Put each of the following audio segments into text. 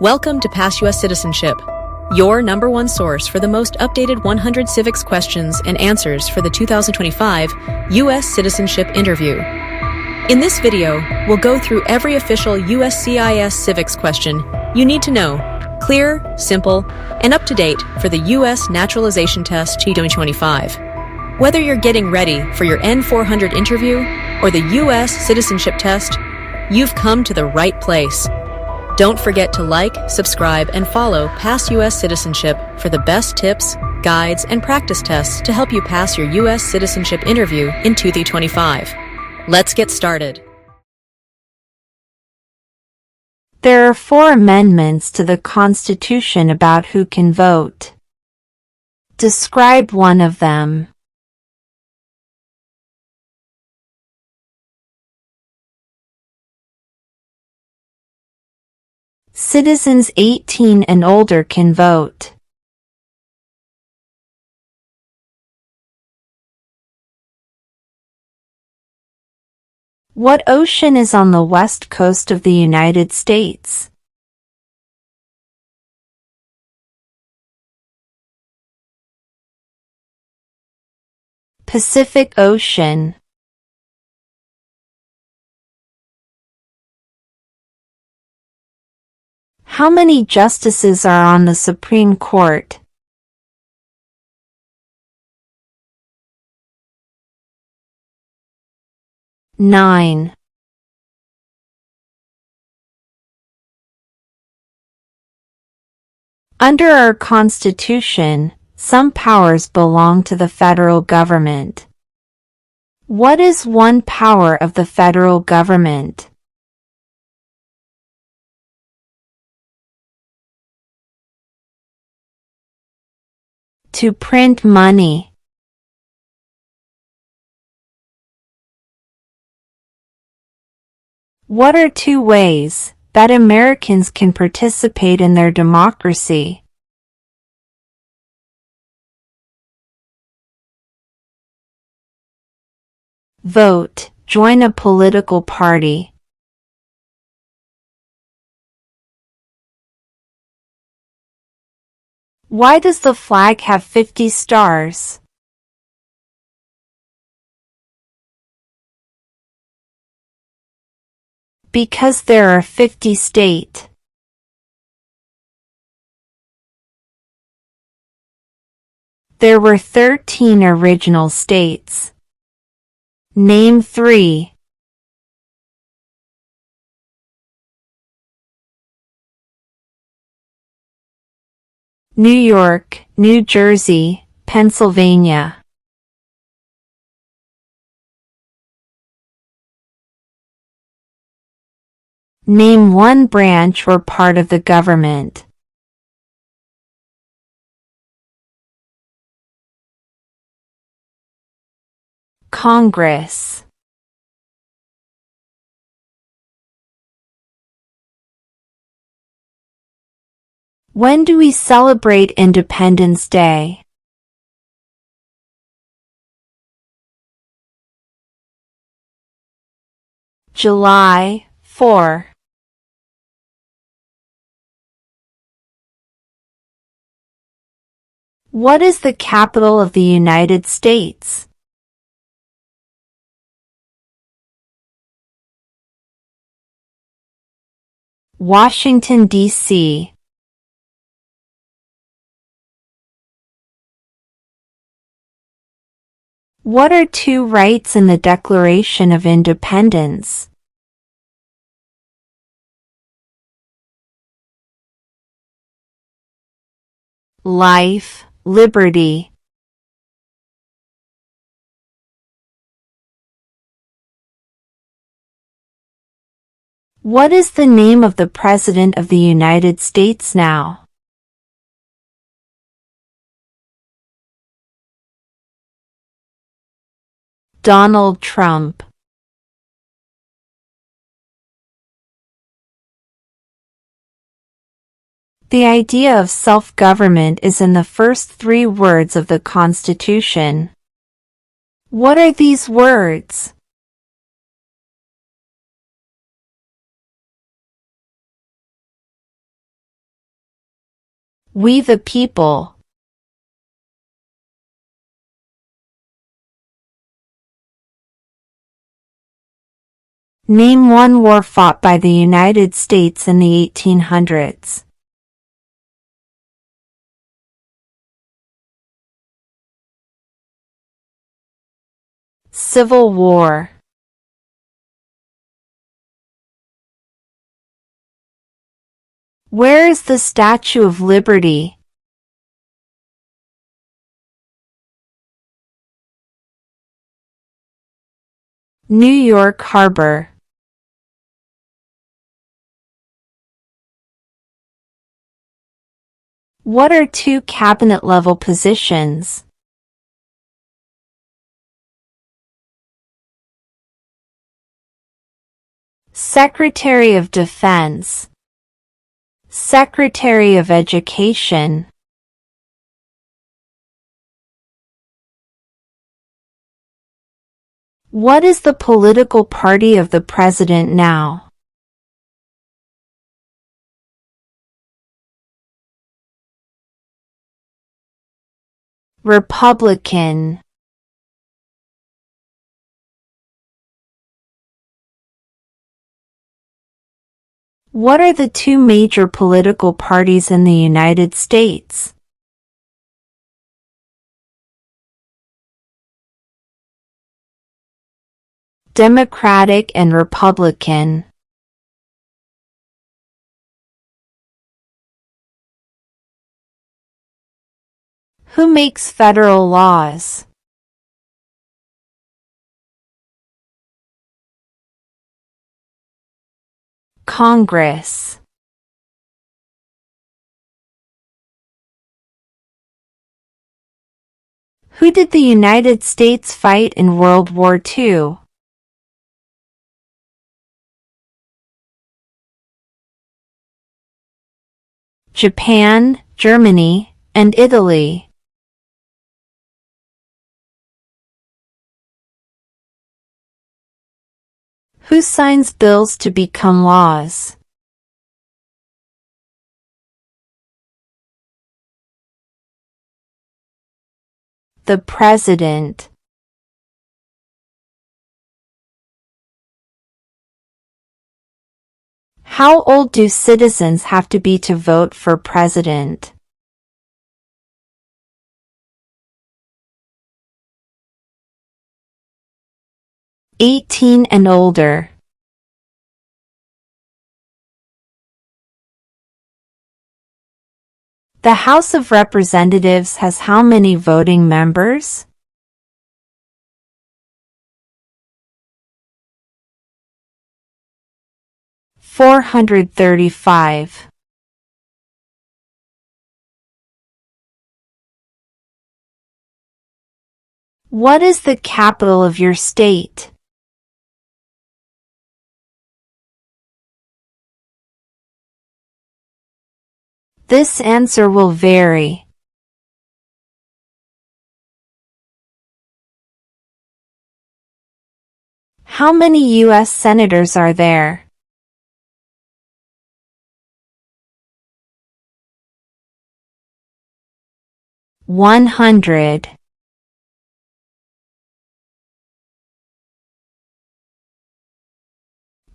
Welcome to Pass U.S. Citizenship, your #1 source for the most updated 100 civics questions and answers for the 2025 U.S. Citizenship Interview. In this video, we'll go through every official USCIS civics question you need to know, clear, simple, and up-to-date for the U.S. Naturalization Test 2025. Whether you're getting ready for your N400 interview or the U.S. Citizenship Test, you've come to the right place. Don't forget to like, subscribe, and follow Pass U.S. Citizenship for the best tips, guides, and practice tests to help you pass your U.S. citizenship interview in 2025. Let's get started. There are 4 amendments to the Constitution about who can vote. Describe one of them. Citizens 18 and older can vote. What ocean is on the west coast of the United States? Pacific Ocean. How many justices are on the Supreme Court? Nine. Under our Constitution, some powers belong to the federal government. What is one power of the federal government? To print money. What are 2 ways that Americans can participate in their democracy? Vote, join a political party. Why does the flag have 50 stars? Because there are 50 states. There were 13 original states. Name 3. New York, New Jersey, Pennsylvania. Name one branch or part of the government. Congress. When do we celebrate Independence Day? July 4. What is the capital of the United States? Washington, D.C. What are 2 rights in the Declaration of Independence? Life, liberty. What is the name of the President of the United States now? Donald Trump. The idea of self-government is in the first 3 words of the Constitution. What are these words? We the people. Name one war fought by the United States in the 1800s. Civil War. Where is the Statue of Liberty? New York Harbor. What are two cabinet-level positions? Secretary of Defense. Secretary of Education. What is the political party of the president now? Republican. What are the two major political parties in the United States? Democratic and Republican. Who makes federal laws? Congress. Who did the United States fight in World War II? Japan, Germany, and Italy. Who signs bills to become laws? The President. How old do citizens have to be to vote for president? 18 and older. The House of Representatives has how many voting members? 435. What is the capital of your state? This answer will vary. How many U.S. senators are there? 100.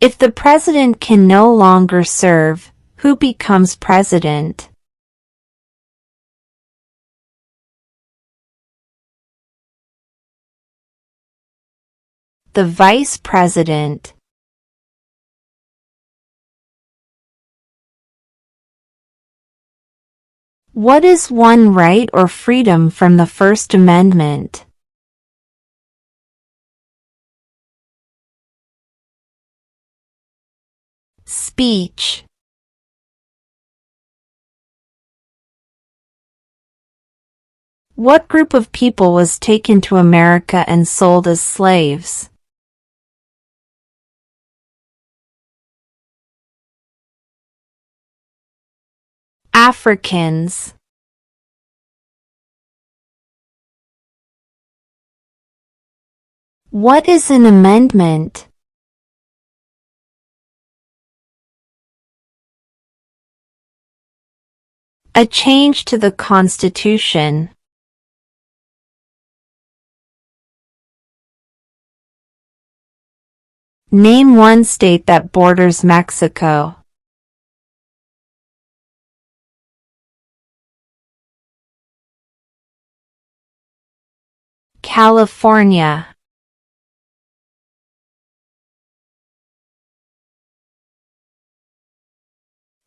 If the president can no longer serve, who becomes president? The vice president. What is one right or freedom from the First Amendment? Speech. What group of people was taken to America and sold as slaves? Africans. What is an amendment? A change to the Constitution. Name one state that borders Mexico. California.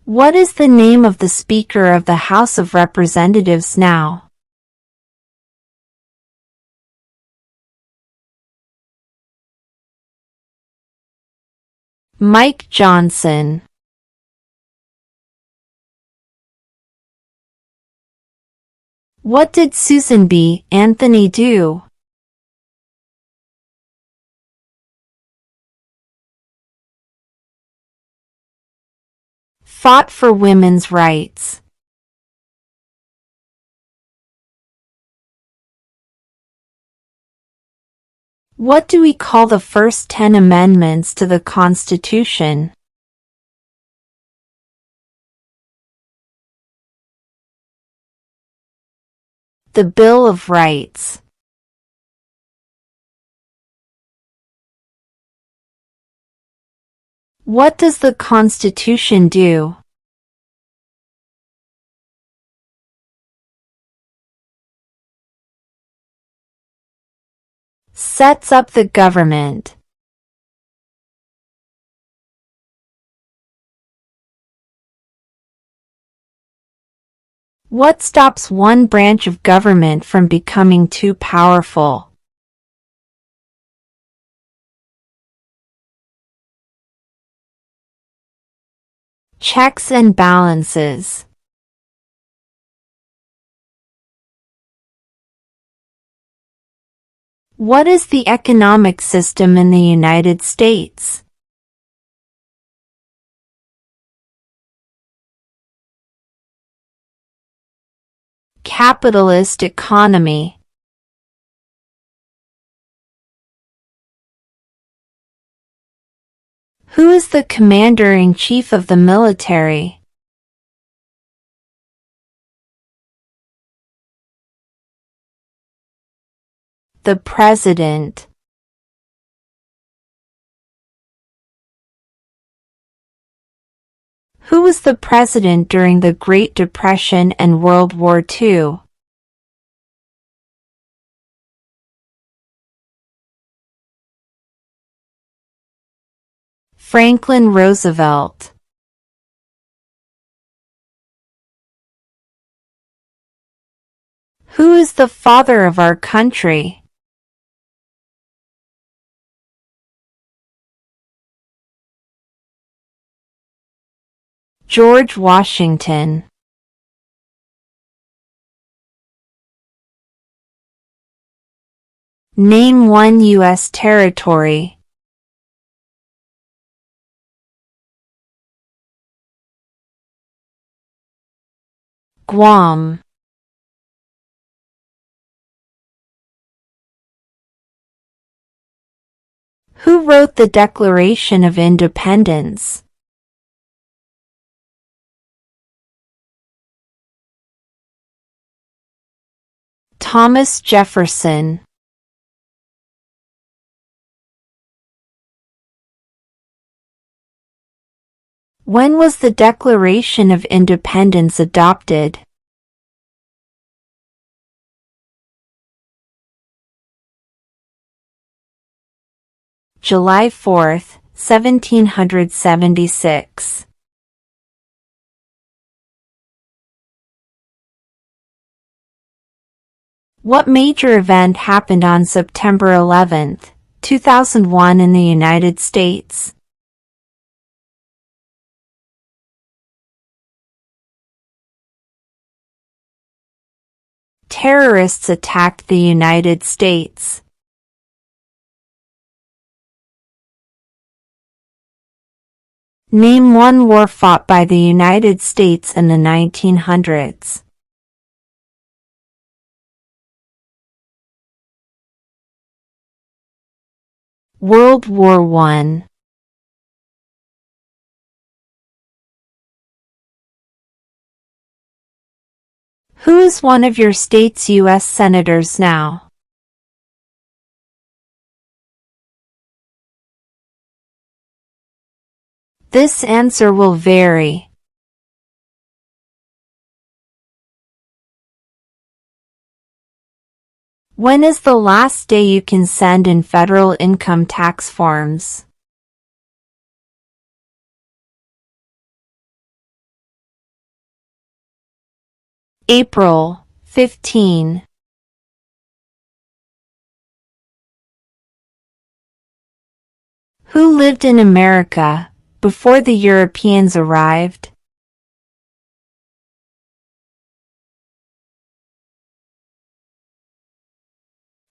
What is the name of the Speaker of the House of Representatives now? Mike Johnson. What did Susan B. Anthony do? Fought for women's rights. What do we call the first 10 amendments to the Constitution? The Bill of Rights. What does the Constitution do? Sets up the government. What stops one branch of government from becoming too powerful? Checks and balances. What is the economic system in the United States? Capitalist economy. Who is the Commander-in-Chief of the military? The President. Who was the president during the Great Depression and World War II? Franklin Roosevelt. Who is the father of our country? George Washington. Name one U.S. territory. Guam. Who wrote the Declaration of Independence? Thomas Jefferson. When was the Declaration of Independence adopted? July 4, 1776. What major event happened on September 11, 2001 in the United States? Terrorists attacked the United States. Name one war fought by the United States in the 1900s. World War I. Who is one of your state's U.S. senators now? This answer will vary. When is the last day you can send in federal income tax forms? April 15. Who lived in America before the Europeans arrived?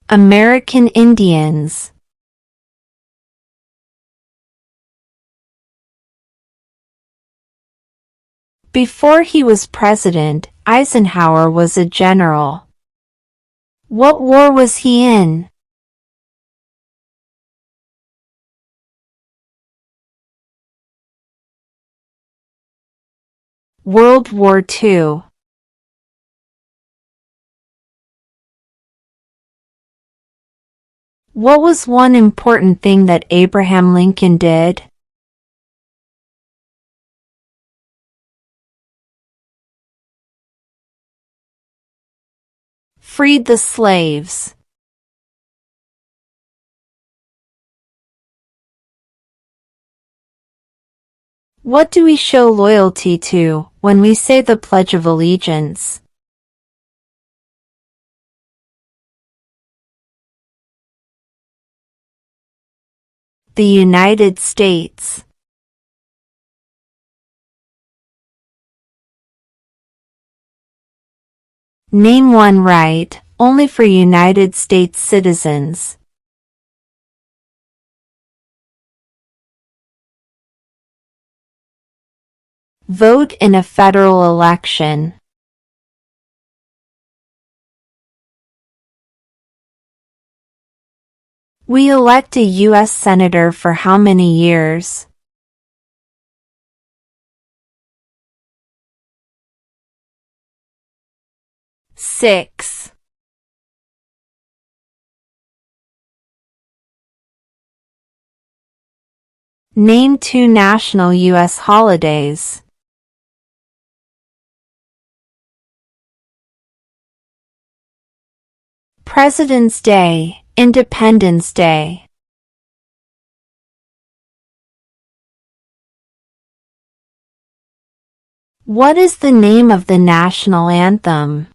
American Indians. Before he was president, Eisenhower was a general. What war was he in? World War II. What was one important thing that Abraham Lincoln did? Freed the slaves. What do we show loyalty to when we say the Pledge of Allegiance? The United States. Name one right only for United States citizens. Vote in a federal election. We elect a U.S. Senator for how many years? Six. Name two national U.S. holidays. President's Day, Independence Day. What is the name of the national anthem?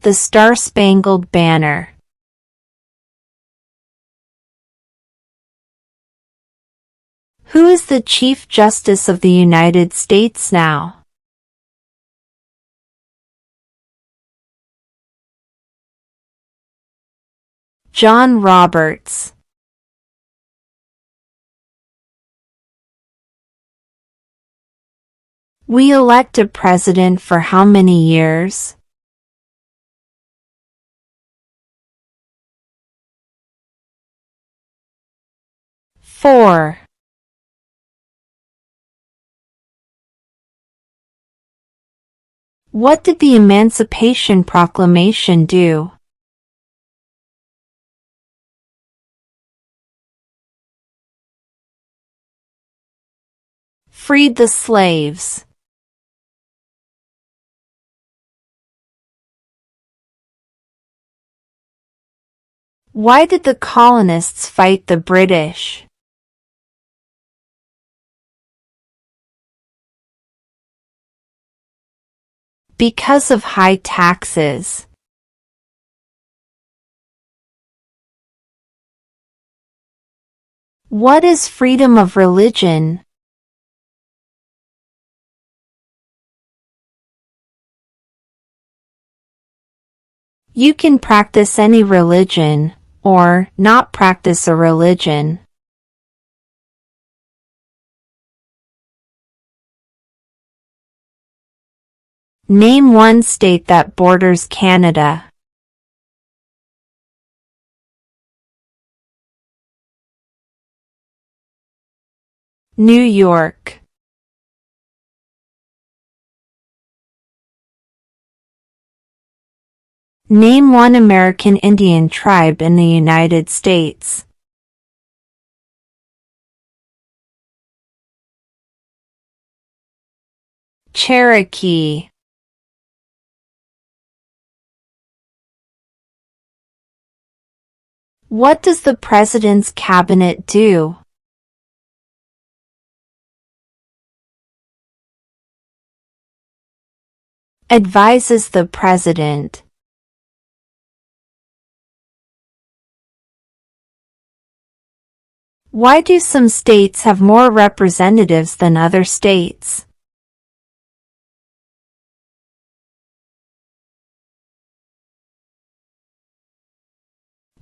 The Star-Spangled Banner. Who is the Chief Justice of the United States now? John Roberts. We elect a president for how many years? Four. What did the Emancipation Proclamation do? Freed the slaves. Why did the colonists fight the British? Because of high taxes. What is freedom of religion? You can practice any religion, or not practice a religion. Name one state that borders Canada. New York. Name one American Indian tribe in the United States. Cherokee. What does the President's Cabinet do? Advises the President. Why do some states have more representatives than other states?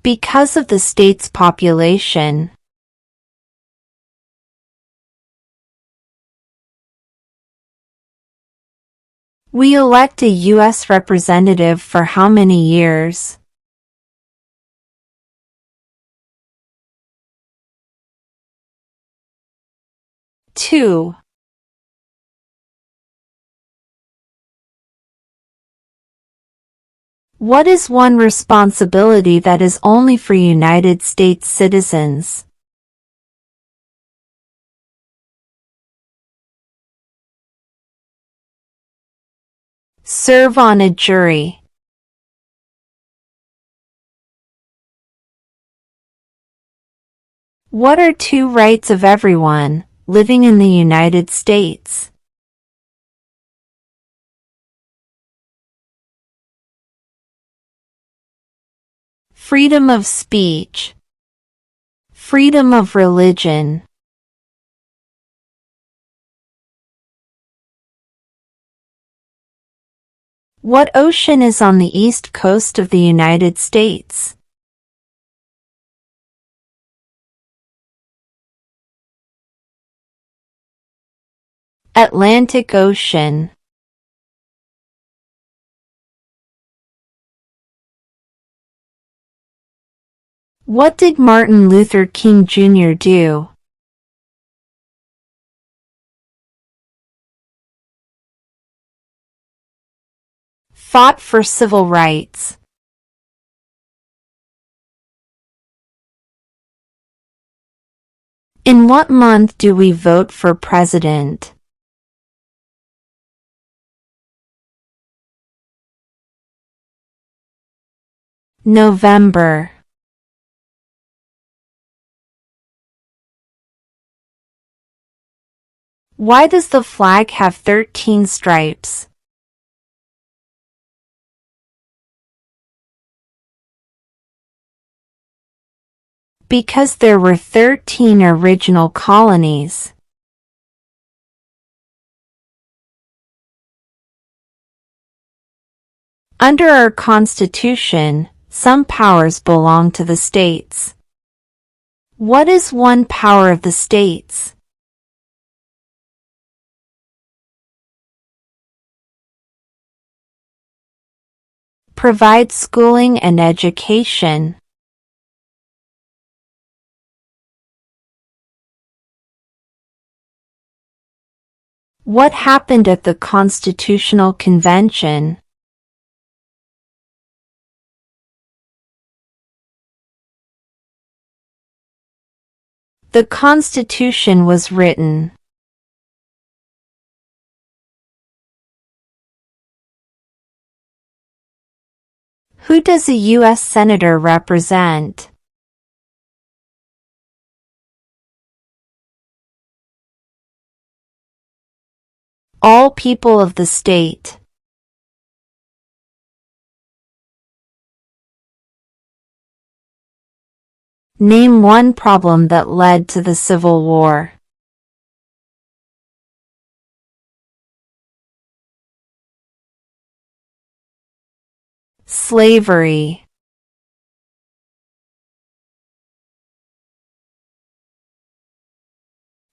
Because of the state's population. We elect a U.S. representative for how many years? Two. What is one responsibility that is only for United States citizens? Serve on a jury. What are two rights of everyone living in the United States? Freedom of speech. Freedom of religion. What ocean is on the east coast of the United States? Atlantic Ocean. What did Martin Luther King Jr. do? Fought for civil rights. In what month do we vote for president? November. Why does the flag have 13 stripes? Because there were 13 original colonies. Under our Constitution, some powers belong to the states. What is one power of the states? Provide schooling and education. What happened at the Constitutional Convention? The Constitution was written. Who does a U.S. Senator represent? All people of the state. Name one problem that led to the Civil War. Slavery.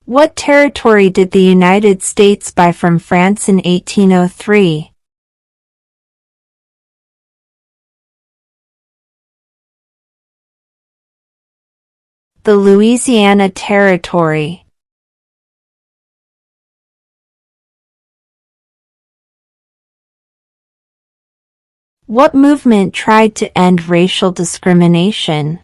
What territory did the United States buy from France in 1803? The Louisiana Territory. What movement tried to end racial discrimination?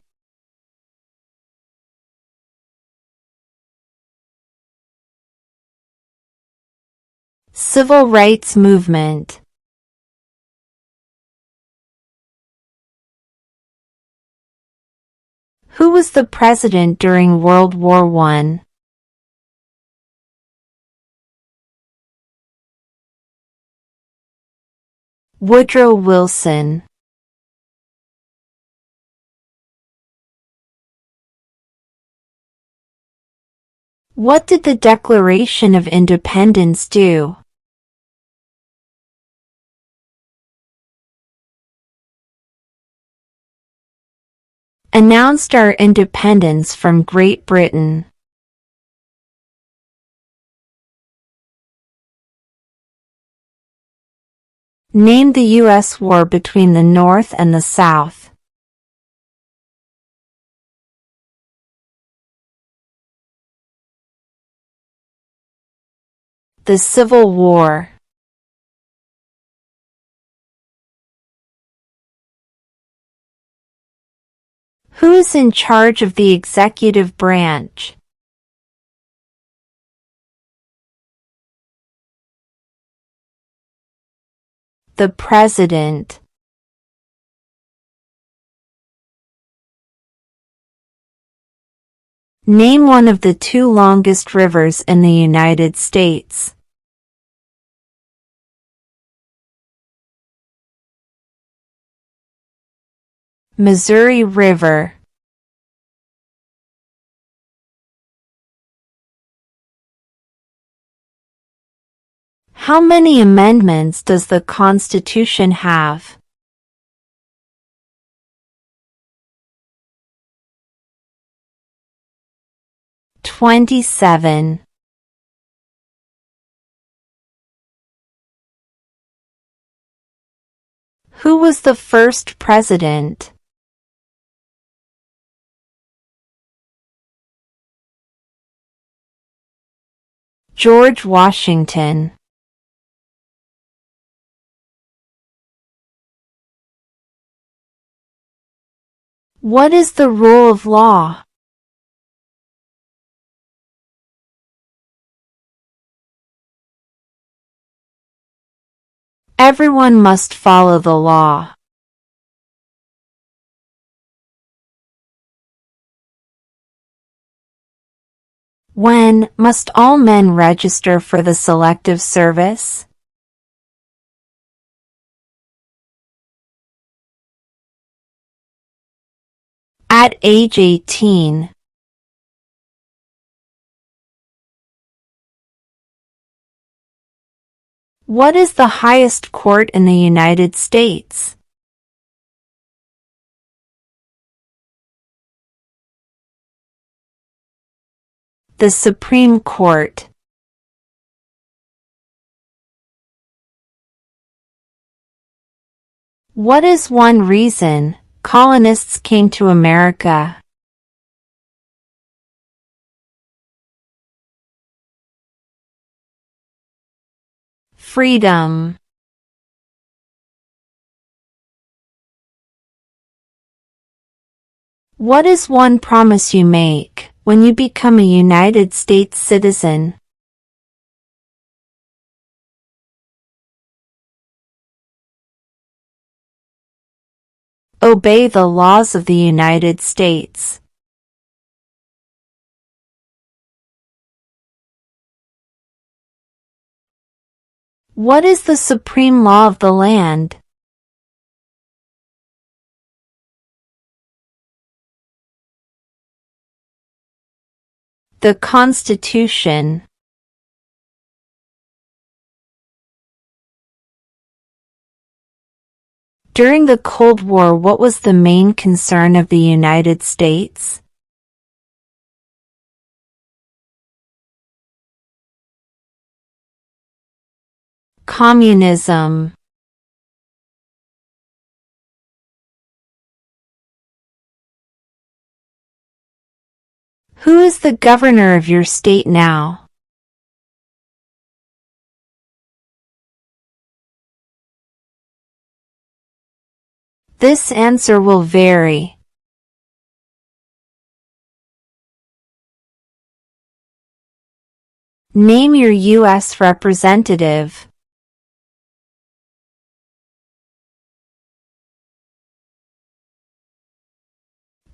Civil rights movement. Who was the president during World War I? Woodrow Wilson. What did the Declaration of Independence do? Announced our independence from Great Britain. Name the U.S. war between the North and the South. The Civil War. Who is in charge of the executive branch? The President. Name one of the two longest rivers in the United States. Missouri River. How many amendments does the Constitution have? 27. Who was the first president? George Washington. What is the rule of law? Everyone must follow the law. When must all men register for the Selective Service? At age 18. What is the highest court in the United States? The Supreme Court. What is one reason colonists came to America? Freedom. What is one promise you make when you become a United States citizen? Obey the laws of the United States. What is the supreme law of the land? The Constitution. During the Cold War, what was the main concern of the United States? Communism. Who is the governor of your state now? This answer will vary. Name your U.S. representative.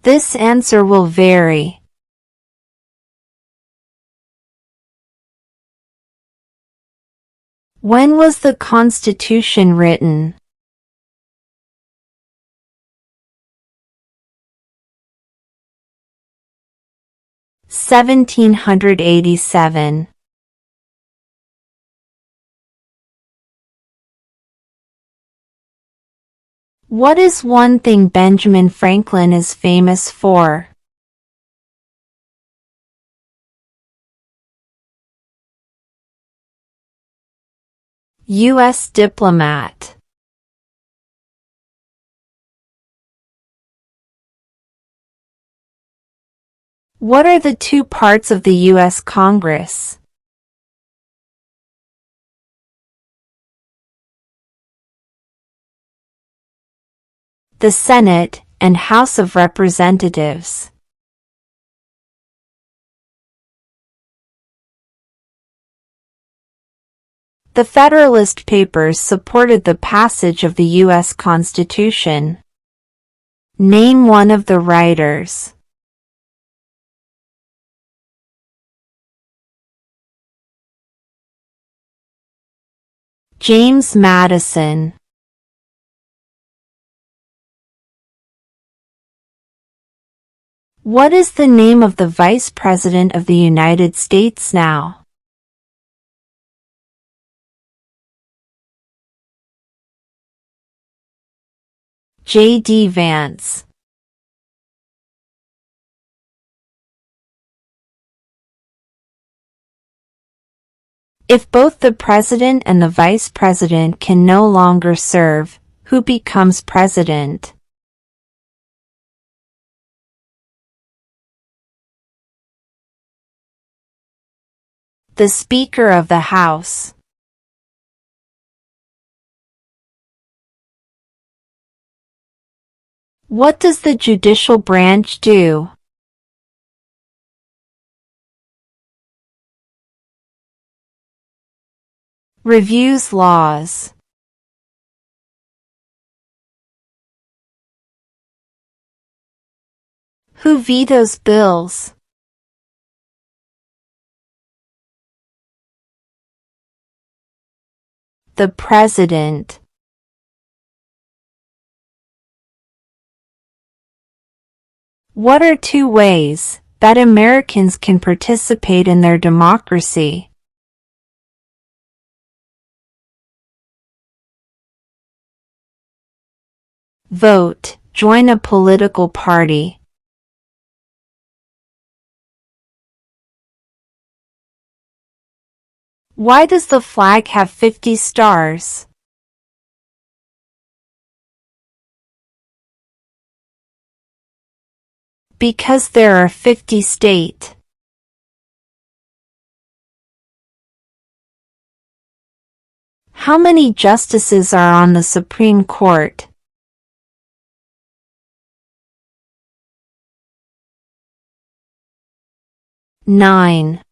This answer will vary. When was the Constitution written? (1787). What is one thing Benjamin Franklin is famous for? U.S. diplomat. What are the two parts of the U.S. Congress? The Senate and House of Representatives. The Federalist Papers supported the passage of the U.S. Constitution. Name one of the writers. James Madison. What is the name of the Vice President of the United States now? J.D. Vance. If both the President and the Vice President can no longer serve, who becomes President? The Speaker of the House. What does the judicial branch do? Reviews laws. Who vetoes bills? The President. What are two ways that Americans can participate in their democracy? Vote, join a political party. Why does the flag have 50 stars? Because there are 50 states. How many justices are on the Supreme Court? 9.